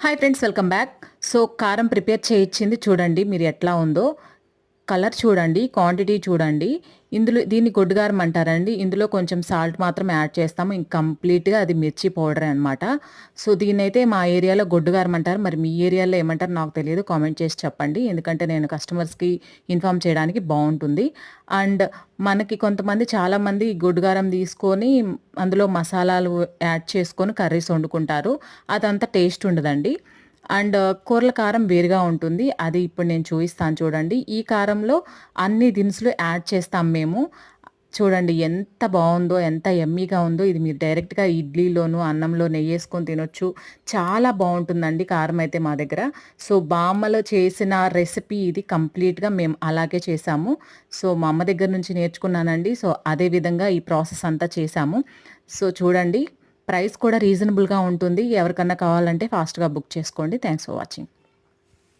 Hi friends, welcome back. So కారం prepare చేయించింది చూడండి మీరు ఎట్లా ఉందో. కలర్ చూడండి, క్వాంటిటీ చూడండి. దీన్ని గొడ్డుగారం అంటారండి. ఇందులో కొంచెం సాల్ట్ మాత్రం యాడ్ చేస్తాము. ఇంక కంప్లీట్‌గా అది మిర్చి పౌడరే అనమాట. సో దీన్నైతే మా ఏరియాలో గొడ్డుగారం అంటారు. మరి మీ ఏరియాలో ఏమంటారో నాకు తెలియదు. కామెంట్ చేసి చెప్పండి. ఎందుకంటే నేను కస్టమర్స్‌కి ఇన్ఫార్మ్ చేయడానికి బావుంటుంది. అండ్ మనకి కొంతమంది చాలామంది గొడ్డుగారం తీసుకొని అందులో మసాలాలు యాడ్ చేసుకొని కర్రీస్ వండుకుంటారు. అదంత టేస్ట్ ఉండదండి. అండ్ కూరల కారం వేరుగా ఉంటుంది. అది ఇప్పుడు నేను చూయిస్తాను చూడండి. ఈ కారంలో అన్ని దినుసులు యాడ్ చేస్తాం మేము. చూడండి ఎంత బావుందో, ఎంత యమ్మీగా ఉందో. ఇది మీరు డైరెక్ట్‌గా ఇడ్లీలోను, అన్నంలో నెయ్యేసుకొని తినొచ్చు. చాలా బావుంటుందండి కారం అయితే మా దగ్గర. సో బామ్మలో చేసిన రెసిపీ ఇది కంప్లీట్‌గా మేము అలాగే చేశాము. సో మా అమ్మ దగ్గర నుంచి నేర్చుకున్నానండి. సో అదే విధంగా ఈ ప్రాసెస్ అంతా చేశాము. సో చూడండి, ప్రైస్ కూడా రీజనబుల్‌గా ఉంటుంది. ఎవరికన్నా కావాలంటే ఫాస్ట్‌గా బుక్ చేసుకోండి. Thanks for watching.